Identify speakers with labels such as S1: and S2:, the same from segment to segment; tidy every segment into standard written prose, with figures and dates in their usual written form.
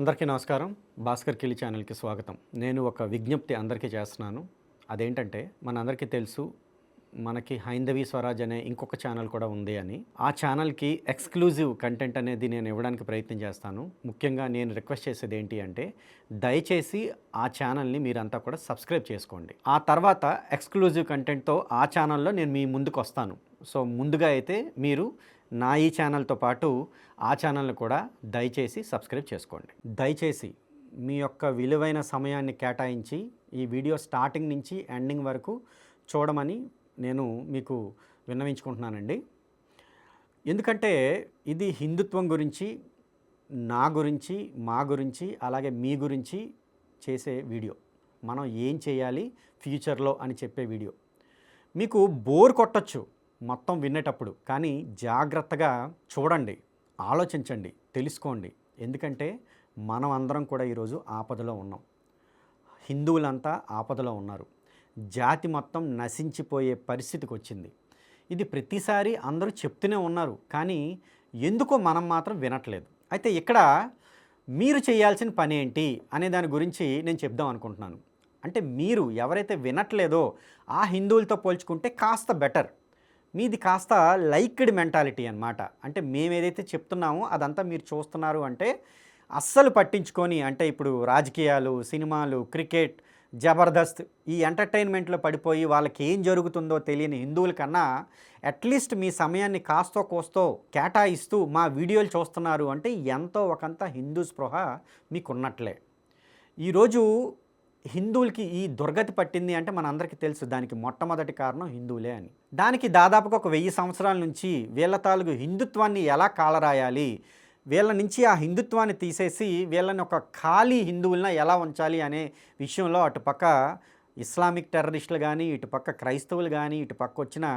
S1: అందరికీ నమస్కారం. భాస్కర్ కిలి ఛానల్‌కి స్వాగతం. నేను ఒక విజ్ఞప్తి అందరికీ చేస్తున్నాను. అదేంటంటే మనందరికీ తెలుసు మనకి హైందవి స్వరాజ్ అనే ఇంకొక ఛానల్ కూడా ఉంది అని. ఆ ఛానల్‌కి ఎక్స్‌క్లూజివ్ కంటెంట్ అనేది నేను ఇవ్వడానికి ప్రయత్నం చేస్తాను. ముఖ్యంగా నేను రిక్వెస్ట్ చేసేది ఏంటి అంటే దయచేసి ఆ ఛానల్‌ని మీరంతా కూడా సబ్స్క్రైబ్ చేసుకోండి. ఆ తర్వాత ఎక్స్‌క్లూజివ్ కంటెంట్‌తో ఆ ఛానల్‌లో నేను మీ ముందుకొస్తాను. సో ముందుగా అయితే మీరు నా ఈ ఛానల్తో పాటు ఆ ఛానల్ని కూడా దయచేసి సబ్స్క్రైబ్ చేసుకోండి. దయచేసి మీ యొక్క విలువైన సమయాన్ని కేటాయించి ఈ వీడియో స్టార్టింగ్ నుంచి ఎండింగ్ వరకు చూడమని నేను మీకు విన్నవించుకుంటున్నానండి. ఎందుకంటే ఇది హిందుత్వం గురించి, నా గురించి, మా గురించి, అలాగే మీ గురించి చేసే వీడియో. మనం ఏం చేయాలి ఫ్యూచర్లో అని చెప్పే వీడియో. మీకు బోర్ కొట్టచ్చు మొత్తం వినేటప్పుడు, కానీ జాగ్రత్తగా చూడండి, ఆలోచించండి, తెలుసుకోండి. ఎందుకంటే మనం అందరం కూడా ఈరోజు ఆపదలో ఉన్నాం. హిందువులంతా ఆపదలో ఉన్నారు. జాతి మొత్తం నశించిపోయే పరిస్థితికి వచ్చింది. ఇది ప్రతిసారి అందరూ చెప్తూనే ఉన్నారు, కానీ ఎందుకో మనం మాత్రం వినట్లేదు. అయితే ఇక్కడ మీరు చేయాల్సిన పని ఏంటి అనే దాని గురించి నేను చెప్దాం అనుకుంటున్నాను. అంటే మీరు ఎవరైతే వినట్లేదో ఆ హిందువులతో పోల్చుకుంటే కాస్త బెటర్. మీది కాస్త లైక్డ్ మెంటాలిటీ అన్నమాట. అంటే మేము ఏదైతే చెప్తున్నామో అదంతా మీరు చూస్తున్నారు అంటే అస్సలు పట్టించుకొని, అంటే ఇప్పుడు రాజకీయాలు, సినిమాలు, క్రికెట్, జబర్దస్త్ ఈ ఎంటర్టైన్మెంట్లో పడిపోయి వాళ్ళకి ఏం జరుగుతుందో తెలియని హిందువుల కన్నా అట్లీస్ట్ మీ సమయాన్ని కాస్తో కోస్తో కేటాయిస్తూ మా వీడియోలు చూస్తున్నారు అంటే ఎంతో ఒకంత హిందూ స్పృహ మీకున్నట్లే. ఈరోజు హిందువులకి ఈ దుర్గతి పట్టింది అంటే మనందరికీ తెలుసు, దానికి మొట్టమొదటి కారణం హిందువులే అని. దానికి దాదాపుగా ఒక 1000 సంవత్సరాల నుంచి వీళ్ళ తాలూకు హిందుత్వాన్ని ఎలా కాలరాయాలి, వీళ్ళ నుంచి ఆ హిందుత్వాన్ని తీసేసి వీళ్ళని ఒక ఖాళీ హిందువులను ఎలా ఉంచాలి అనే విషయంలో అటుపక్క ఇస్లామిక్ టెర్రరిస్టులు కానీ, ఇటుపక్క క్రైస్తవులు కానీ, ఇటుపక్క వచ్చిన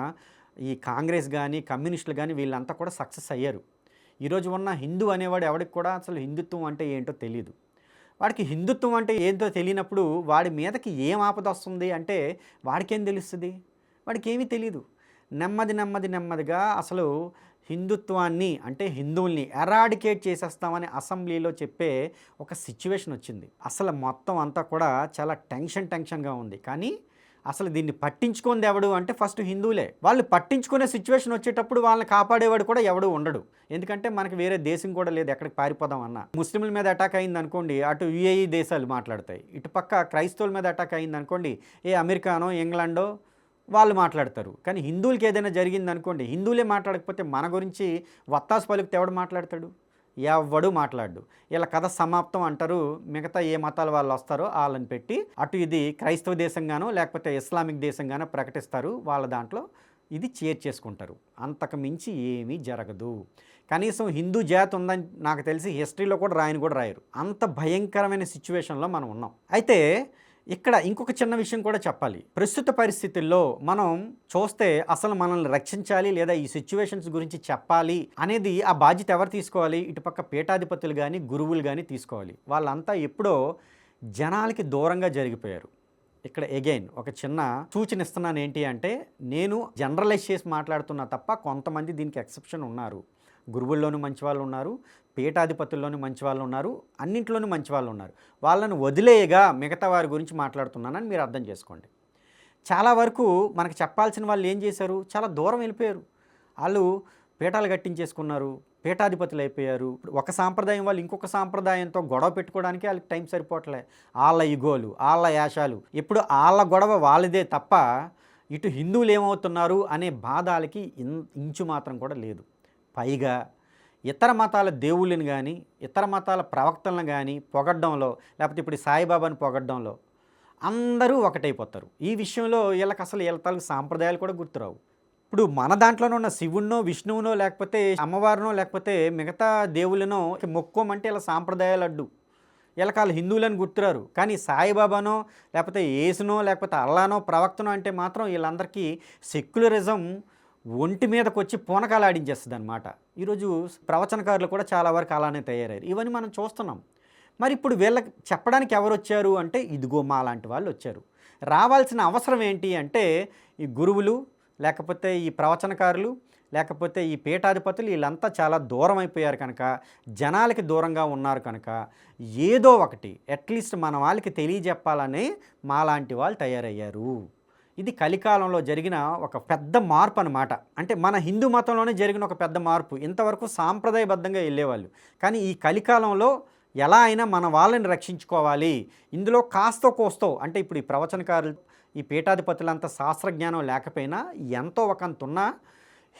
S1: ఈ కాంగ్రెస్ కానీ, కమ్యూనిస్టులు కానీ వీళ్ళంతా కూడా సక్సెస్ అయ్యారు. ఈరోజు ఉన్న హిందూ అనేవాడు ఎవరికి కూడా అసలు హిందుత్వం అంటే ఏంటో తెలియదు. వాడికి హిందుత్వం అంటే ఏంటో తెలియనప్పుడు వాడి మీదకి ఏం ఆపద వస్తుంది అంటే వాడికేం తెలుస్తుంది? వాడికి ఏమీ తెలీదు. నెమ్మదిగా అసలు హిందుత్వాన్ని అంటే హిందువుల్ని ఎరాడికేట్ చేసేస్తామని అసెంబ్లీలో చెప్పే ఒక సిచ్యువేషన్ వచ్చింది. అసలు మొత్తం అంతా కూడా చాలా టెన్షన్గా ఉంది. కానీ అసలు దీన్ని పట్టించుకుంది ఎవడు అంటే ఫస్ట్ హిందువులే. వాళ్ళు పట్టించుకునే సిచ్యువేషన్ వచ్చేటప్పుడు వాళ్ళని కాపాడేవాడు కూడా ఎవడు ఉండడు. ఎందుకంటే మనకి వేరే దేశం కూడా లేదు ఎక్కడికి పారిపోదాం అన్నా. ముస్లింల మీద అటాక్ అయింది అనుకోండి, అటు యుఏఈ దేశాలు మాట్లాడతాయి. ఇటు పక్క క్రైస్తవుల మీద అటాక్ అయింది అనుకోండి, అమెరికానో ఇంగ్లాండో వాళ్ళు మాట్లాడతారు. కానీ హిందువులకి ఏదైనా జరిగింది అనుకోండి, హిందువులే మాట్లాడకపోతే మన గురించి వత్తాసు పలికితే ఎవడు మాట్లాడతాడు? ఎవడు మాట్లాడు. వీళ్ళ కథ సమాప్తం అంటారు. మిగతా ఏ మతాల వాళ్ళు వస్తారో వాళ్ళని పెట్టి అటు ఇది క్రైస్తవ దేశంగానో లేకపోతే ఇస్లామిక్ దేశంగానో ప్రకటిస్తారు. వాళ్ళ దాంట్లో ఇది చేర్చేసుకుంటారు. అంతకు మించి ఏమీ జరగదు. కనీసం హిందూ జాతి ఉందని నాకు తెలిసి హిస్టరీలో కూడా రాయరు. అంత భయంకరమైన సిచ్యువేషన్లో మనం ఉన్నాం. అయితే ఇక్కడ ఇంకొక చిన్న విషయం కూడా చెప్పాలి. ప్రస్తుత పరిస్థితుల్లో మనం చూస్తే అసలు మనల్ని రక్షించాలి లేదా ఈ సిచ్యువేషన్స్ గురించి చెప్పాలి అనేది ఆ బాధ్యత ఎవరు తీసుకోవాలి? ఇటుపక్క పీఠాధిపతులు కానీ, గురువులు కానీ తీసుకోవాలి. వాళ్ళంతా ఎప్పుడో జనాలకి దూరంగా జరిగిపోయారు. ఇక్కడ అగైన్ ఒక చిన్న సూచన ఇస్తున్నాను. ఏంటి అంటే నేను జనరలైజ్ చేసి మాట్లాడుతున్నా తప్ప కొంతమంది దీనికి ఎక్సెప్షన్ ఉన్నారు. గురువుల్లోనూ మంచి వాళ్ళు ఉన్నారు, పీఠాధిపతుల్లోనూ మంచి వాళ్ళు ఉన్నారు, అన్నింటిలోనూ మంచి వాళ్ళు ఉన్నారు. వాళ్ళను వదిలేయగా మిగతా వారి గురించి మాట్లాడుతున్నానని మీరు అర్థం చేసుకోండి. చాలా వరకు మనకు చెప్పాల్సిన వాళ్ళు ఏం చేశారు? చాలా దూరం వెళ్ళిపోయారు. వాళ్ళు పీఠాలు కట్టించేసుకున్నారు, పీఠాధిపతులు అయిపోయారు. ఒక సాంప్రదాయం వాళ్ళు ఇంకొక సాంప్రదాయంతో గొడవ పెట్టుకోవడానికి వాళ్ళకి టైం సరిపోవట్లే. వాళ్ళ ఇగోలు, వాళ్ళ యాశాలు, ఎప్పుడు వాళ్ళ గొడవ వాళ్ళదే తప్ప ఇటు హిందువులు ఏమవుతున్నారు అనే బాధలకి ఇంచు మాత్రం కూడా లేదు. పైగా ఇతర మతాల దేవుళ్ళని కానీ, ఇతర మతాల ప్రవక్తలను కానీ పొగడ్డంలో, లేకపోతే ఇప్పుడు సాయిబాబాని పొగడ్డంలో అందరూ ఒకటైపోతారు. ఈ విషయంలో వీళ్ళకి అసలు వీళ్ళ తాలూకు సాంప్రదాయాలు కూడా గుర్తురావు. ఇప్పుడు మన దాంట్లోనే ఉన్న శివుణ్ణో, విష్ణువునో, లేకపోతే అమ్మవారినో, లేకపోతే మిగతా దేవుళ్ళనో మొక్కోమంటే ఇలా సాంప్రదాయాలు అడ్డు. వీళ్ళకి వాళ్ళు హిందువులని గుర్తురారు. కానీ సాయిబాబానో, లేకపోతే యేసునో, లేకపోతే అల్లానో, ప్రవక్తనో అంటే మాత్రం వీళ్ళందరికీ సెక్యులరిజం ఒంటి మీదకి వచ్చి పూనకాలు ఆడించేస్తుంది అనమాట. ఈరోజు ప్రవచనకారులు కూడా చాలా వరకు అలానే తయారయ్యారు. ఇవన్నీ మనం చూస్తున్నాం. మరి ఇప్పుడు వీళ్ళకి చెప్పడానికి ఎవరు వచ్చారు అంటే ఇదిగో మా లాంటి వాళ్ళు వచ్చారు. రావాల్సిన అవసరం ఏంటి అంటే ఈ గురువులు, లేకపోతే ఈ ప్రవచనకారులు, లేకపోతే ఈ పీఠాధిపతులు వీళ్ళంతా చాలా దూరం అయిపోయారు కనుక, జనాలకి దూరంగా ఉన్నారు కనుక, ఏదో ఒకటి అట్లీస్ట్ మన వాళ్ళకి తెలియజెప్పాలని మాలాంటి వాళ్ళు తయారయ్యారు. ఇది కలికాలంలో జరిగిన ఒక పెద్ద మార్పు అనమాట. అంటే మన హిందూ మతంలోనే జరిగిన ఒక పెద్ద మార్పు. ఇంతవరకు సాంప్రదాయబద్ధంగా వెళ్ళేవాళ్ళు, కానీ ఈ కలికాలంలో ఎలా అయినా మన వాళ్ళని రక్షించుకోవాలి. ఇందులో కాస్తో కోస్తో అంటే ఇప్పుడు ఈ ప్రవచనకారులు, ఈ పీఠాధిపతులంతా శాస్త్రజ్ఞానం లేకపోయినా ఎంతో ఒకంత ఉన్నా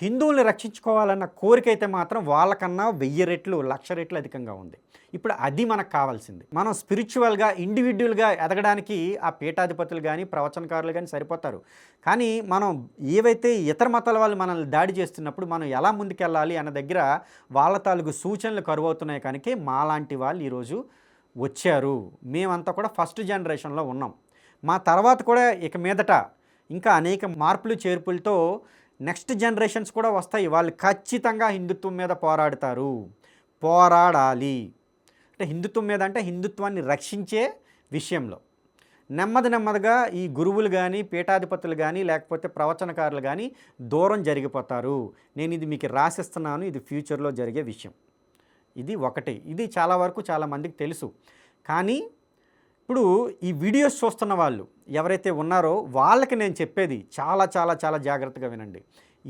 S1: హిందువుల్ని రక్షించుకోవాలన్న కోరిక అయితే మాత్రం వాళ్ళకన్నా 1000 రెట్లు 1,00,000 రెట్లు అధికంగా ఉంది. ఇప్పుడు అది మనకు కావాల్సింది. మనం స్పిరిచువల్గా ఇండివిజువల్గా ఎదగడానికి ఆ పీఠాధిపతులు కానీ ప్రవచనకారులు కానీ సరిపోతారు. కానీ మనం ఏవైతే ఇతర మతాల వాళ్ళు మనల్ని దాడి చేస్తున్నప్పుడు మనం ఎలా ముందుకెళ్ళాలి అన్న దగ్గర వాళ్ళ తాలూకు సూచనలు కరువవుతున్నాయి. కనుక మాలాంటి వాళ్ళు ఈరోజు వచ్చారు. మేమంతా కూడా ఫస్ట్ జనరేషన్లో ఉన్నాం. మా తర్వాత కూడా ఇక మీదట ఇంకా అనేక మార్పులు చేర్పులతో నెక్స్ట్ జనరేషన్స్ కూడా వస్తాయి. వాళ్ళు ఖచ్చితంగా హిందుత్వం మీద పోరాడతారు, పోరాడాలి. అంటే హిందుత్వం మీద అంటే హిందుత్వాన్ని రక్షించే విషయంలో నెమ్మదిగా ఈ గురువులు కానీ పీఠాధిపతులు కానీ లేకపోతే ప్రవచనకారులు కానీ దూరం జరిగిపోతారు. నేను ఇది మీకు రాసిస్తున్నాను, ఇది ఫ్యూచర్లో జరిగే విషయం. ఇది ఒకటి. ఇది చాలా వరకు చాలామందికి తెలుసు. కానీ ఇప్పుడు ఈ వీడియోస్ చూస్తున్న వాళ్ళు ఎవరైతే ఉన్నారో వాళ్ళకి నేను చెప్పేది చాలా చాలా చాలా జాగ్రత్తగా వినండి.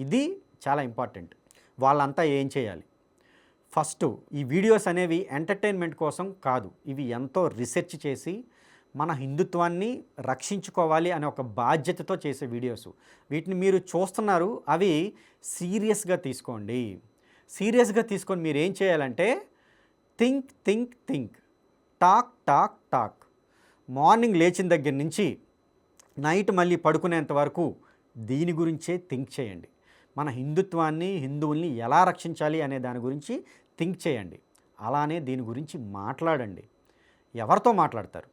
S1: ఇది చాలా ఇంపార్టెంట్. వాళ్ళంతా ఏం చేయాలి? ఫస్ట్ ఈ వీడియోస్ అనేవి ఎంటర్టైన్మెంట్ కోసం కాదు. ఇవి ఎంతో రీసెర్చ్ చేసి మన హిందుత్వాన్ని రక్షించుకోవాలి అనే ఒక బాధ్యతతో చేసే వీడియోస్. వీటిని మీరు చూస్తున్నారు, అవి సీరియస్గా తీసుకోండి. సీరియస్గా తీసుకొని మీరు ఏం చేయాలంటే think think think, talk talk talk. Morning లేచిన దగ్గర నుంచి నైట్ మళ్ళీ పడుకునేంత వరకు దీని గురించే థింక్ చేయండి. మన హిందుత్వాన్ని, హిందువుల్ని ఎలా రక్షించాలి అనే దాని గురించి థింక్ చేయండి. అలానే దీని గురించి మాట్లాడండి. ఎవరితో మాట్లాడతారు?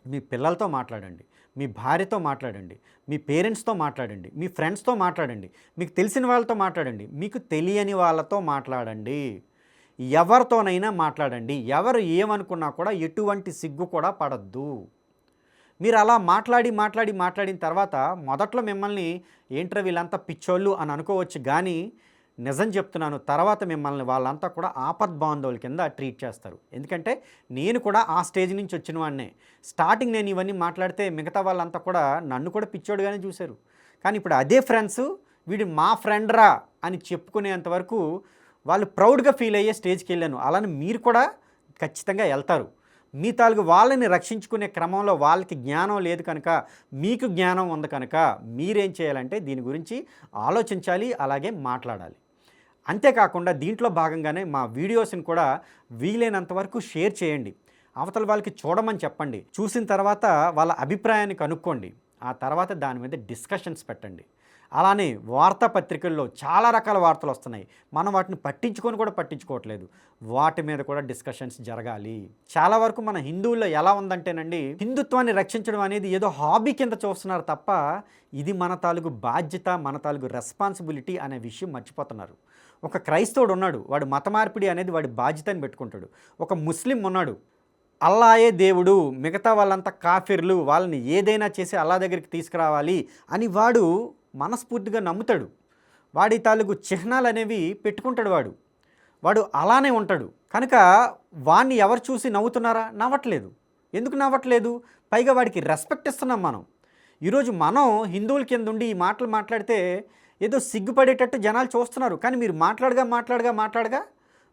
S1: మీ పిల్లలతో మాట్లాడండి, మీ భార్యతో మాట్లాడండి, మీ పేరెంట్స్తో మాట్లాడండి, మీ ఫ్రెండ్స్తో మాట్లాడండి, మీకు తెలిసిన వాళ్ళతో మాట్లాడండి, మీకు తెలియని వాళ్ళతో మాట్లాడండి. ఎవరితోనైనా మాట్లాడండి. ఎవరు ఏమనుకున్నా కూడా ఎటువంటి సిగ్గు కూడా పడద్దు. మీరు అలా మాట్లాడిన తర్వాత మొదట్లో మిమ్మల్ని ఏంట్రా వీళ్ళంతా పిచ్చోళ్ళు అని అనుకోవచ్చు. కానీ నిజం చెప్తున్నాను, తర్వాత మిమ్మల్ని వాళ్ళంతా కూడా ఆపద్బాంధవుల కింద ట్రీట్ చేస్తారు. ఎందుకంటే నేను కూడా ఆ స్టేజ్ నుంచి వచ్చిన వాడినే. స్టార్టింగ్ నేను ఇవన్నీ మాట్లాడితే మిగతా వాళ్ళంతా కూడా నన్ను కూడా పిచ్చోడుగానే చూశారు. కానీ ఇప్పుడు అదే ఫ్రెండ్స్ వీడు మా ఫ్రెండ్ రా అని చెప్పుకునేంతవరకు వాళ్ళు ప్రౌడ్గా ఫీల్ అయ్యే స్టేజ్కి వెళ్ళాను. అలానే మీరు కూడా ఖచ్చితంగా వెళ్తారు. మీ తాలూకు వాళ్ళని రక్షించుకునే క్రమంలో వాళ్ళకి జ్ఞానం లేదు కనుక, మీకు జ్ఞానం ఉంది కనుక మీరేం చేయాలంటే దీని గురించి ఆలోచించాలి, అలాగే మాట్లాడాలి. అంతేకాకుండా దీంట్లో భాగంగానే మా వీడియోస్ని కూడా వీలైనంత వరకు షేర్ చేయండి. అవతల వాళ్ళకి చూడమని చెప్పండి. చూసిన తర్వాత వాళ్ళ అభిప్రాయాన్ని కనుక్కోండి. ఆ తర్వాత దాని మీద డిస్కషన్స్ పెట్టండి. అలానే వార్తాపత్రికల్లో చాలా రకాల వార్తలు వస్తున్నాయి. మనం వాటిని పట్టించుకోవట్లేదు. వాటి మీద కూడా డిస్కషన్స్ జరగాలి. చాలా వరకు మన హిందువుల్లో ఎలా ఉందంటేనండి, హిందుత్వాన్ని రక్షించడం అనేది ఏదో హాబీ కింద చూస్తున్నారు తప్ప ఇది మన తాలూకు బాధ్యత, మన తాలూకు రెస్పాన్సిబిలిటీ అనే విషయం మర్చిపోతున్నారు. ఒక క్రైస్తవుడు ఉన్నాడు, వాడు మత మార్పిడి అనేది వాడి బాధ్యతని పెట్టుకుంటాడు. ఒక ముస్లిం ఉన్నాడు, అల్లాయే దేవుడు, మిగతా వాళ్ళంతా కాఫిర్లు, వాళ్ళని ఏదైనా చేసి అల్లా దగ్గరికి తీసుకురావాలి అని వాడు మనస్ఫూర్తిగా నమ్ముతాడు. వాడి తాలూకు చిహ్నాలు అనేవి పెట్టుకుంటాడు. వాడు అలానే ఉంటాడు. కనుక వాడిని ఎవరు చూసి నవ్వుతున్నారా? నవ్వట్లేదు. ఎందుకు నవ్వట్లేదు? పైగా వాడికి రెస్పెక్ట్ ఇస్తున్నాం మనం. ఈరోజు మనం హిందువుల కింద ఉండి ఈ మాటలు మాట్లాడితే ఏదో సిగ్గుపడేటట్టు జనాలు చూస్తున్నారు. కానీ మీరు మాట్లాడగా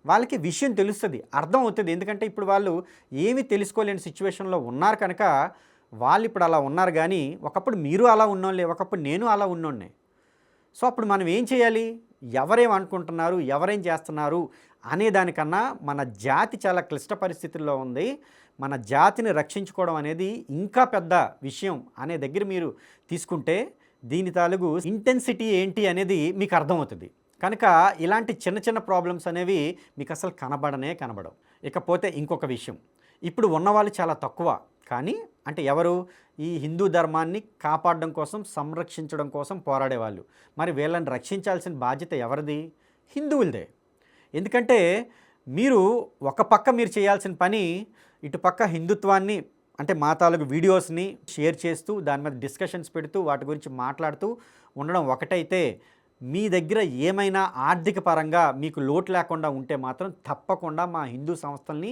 S1: వాళ్ళకి విషయం తెలుస్తుంది, అర్థం అవుతుంది. ఎందుకంటే ఇప్పుడు వాళ్ళు ఏమీ తెలుసుకోలేని సిచ్యువేషన్లో ఉన్నారు కనుక వాళ్ళు ఇప్పుడు అలా ఉన్నారు. కానీ ఒకప్పుడు మీరు అలా ఉన్నోళ్ళే, ఒకప్పుడు నేను అలా ఉన్నోన్నే. సో అప్పుడు మనం ఏం చేయాలి? ఎవరేం అనుకుంటున్నారు, ఎవరేం చేస్తున్నారు అనే దానికన్నా మన జాతి చాలా క్లిష్ట పరిస్థితుల్లో ఉంది. మన జాతిని రక్షించుకోవడం అనేది ఇంకా పెద్ద విషయం అనే దగ్గర మీరు తీసుకుంటే దీని తాలూకు ఇంటెన్సిటీ ఏంటి అనేది మీకు అర్థమవుతుంది. కనుక ఇలాంటి చిన్న ప్రాబ్లమ్స్ అనేవి మీకు అసలు కనబడవు. ఇకపోతే ఇంకొక విషయం, ఇప్పుడు ఉన్నవాళ్ళు చాలా తక్కువ. కానీ అంటే ఎవరు? ఈ హిందూ ధర్మాన్ని కాపాడడం కోసం, సంరక్షించడం కోసం పోరాడేవాళ్ళు. మరి వీళ్ళని రక్షించాల్సిన బాధ్యత ఎవరిది? హిందువులదే. ఎందుకంటే మీరు ఒక పక్క మీరు చేయాల్సిన పని, ఇటుపక్క హిందుత్వాన్ని అంటే మా తాలూకు వీడియోస్ని షేర్ చేస్తూ దాని మీద డిస్కషన్స్ పెడుతూ వాటి గురించి మాట్లాడుతూ ఉండడం ఒకటైతే, మీ దగ్గర ఏమైనా ఆర్థిక పరంగా మీకు లోటు లేకుండా ఉంటే మాత్రం తప్పకుండా మా హిందూ సంస్థల్ని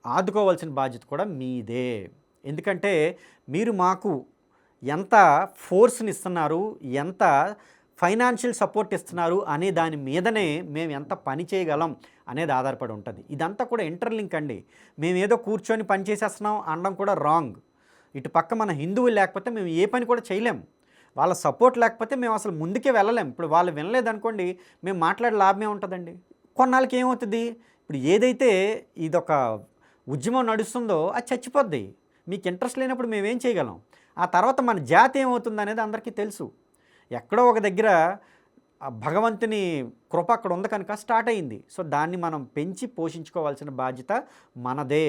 S1: ఆదుకోవాల్సిన బాధ్యత కూడా మీదే. ఎందుకంటే మీరు మాకు ఎంత ఫోర్స్ని ఇస్తున్నారు, ఎంత ఫైనాన్షియల్ సపోర్ట్ ఇస్తున్నారు అనే దాని మీదనే మేము ఎంత పని చేయగలం అనేది ఆధారపడి ఉంటుంది. ఇదంతా కూడా ఇంటర్లింక్ అండి. మేమేదో కూర్చొని పని చేసేస్తున్నాం అనడం కూడా రాంగ్. ఇటు పక్క మన హిందువులు లేకపోతే మేము ఏ పని కూడా చేయలేం. వాళ్ళ సపోర్ట్ లేకపోతే మేము అసలు ముందుకే వెళ్ళలేం. ఇప్పుడు వాళ్ళు వినలేదనుకోండి, మేము మాట్లాడే లాభమే ఉంటుందండి. కొన్నాళ్ళకి ఏమవుతుంది, ఇప్పుడు ఏదైతే ఇదొక ఉద్యమం నడుస్తుందో అది చచ్చిపోద్ది. మీకు ఇంట్రెస్ట్ లేనప్పుడు మేమేం చేయగలం? ఆ తర్వాత మన జాతి ఏమవుతుంది అనేది అందరికీ తెలుసు. ఎక్కడో ఒక దగ్గర భగవంతుని కృప అక్కడ ఉంది కనుక స్టార్ట్ అయింది. సో దాన్ని మనం పెంచి పోషించుకోవాల్సిన బాధ్యత మనదే.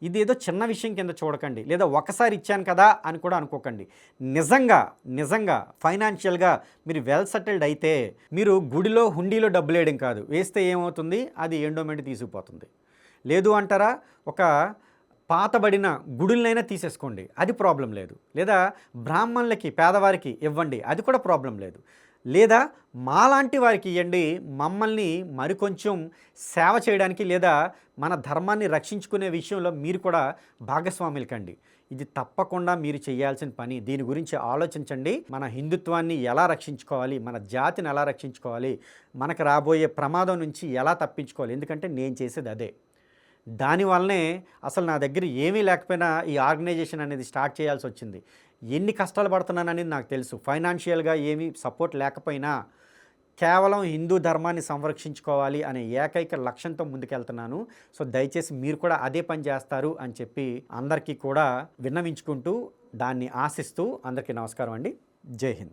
S1: ఇది ఏదో చిన్న విషయం కింద చూడకండి, లేదా ఒకసారి ఇచ్చాను కదా అని కూడా అనుకోకండి. నిజంగా ఫైనాన్షియల్గా మీరు వెల్ సెటిల్డ్ అయితే మీరు గుడిలో హుండీలో డబ్బులు వేయడం కాదు, వేస్తే ఏమవుతుంది, అది ఎండోమెంట్ తీసుకుపోతుంది. లేదు అంటారా, ఒక పాతబడిన గుడులనైనా తీసేసుకోండి, అది ప్రాబ్లం లేదు. లేదా బ్రాహ్మణులకి పేదవారికి ఇవ్వండి, అది కూడా ప్రాబ్లం లేదు. లేదా మాలాంటి వారికి ఇవ్వండి, మమ్మల్ని మరికొంచెం సేవ చేయడానికి లేదా మన ధర్మాన్ని రక్షించుకునే విషయంలో మీరు కూడా భాగస్వాములు కండి. ఇది తప్పకుండా మీరు చేయాల్సిన పని. దీని గురించి ఆలోచించండి. మన హిందుత్వాన్ని ఎలా రక్షించుకోవాలి, మన జాతిని ఎలా రక్షించుకోవాలి, మనకు రాబోయే ప్రమాదం నుంచి ఎలా తప్పించుకోవాలి. ఎందుకంటే నేను చేసేది అదే. దానివల్లనే అసలు నా దగ్గర ఏమీ లేకపోయినా ఈ ఆర్గనైజేషన్ అనేది స్టార్ట్ చేయాల్సి వచ్చింది. ఎన్ని కష్టాలు పడుతున్నాననేది నాకు తెలుసు. ఫైనాన్షియల్గా ఏమీ సపోర్ట్ లేకపోయినా కేవలం హిందూ ధర్మాన్ని సంరక్షించుకోవాలి అనే ఏకైక లక్ష్యంతో ముందుకెళ్తున్నాను. సో దయచేసి మీరు కూడా అదే పని చేస్తారు అని చెప్పి అందరికీ కూడా విన్నవించుకుంటూ, దాన్ని ఆశిస్తూ అందరికీ నమస్కారం అండి. జై హింద్.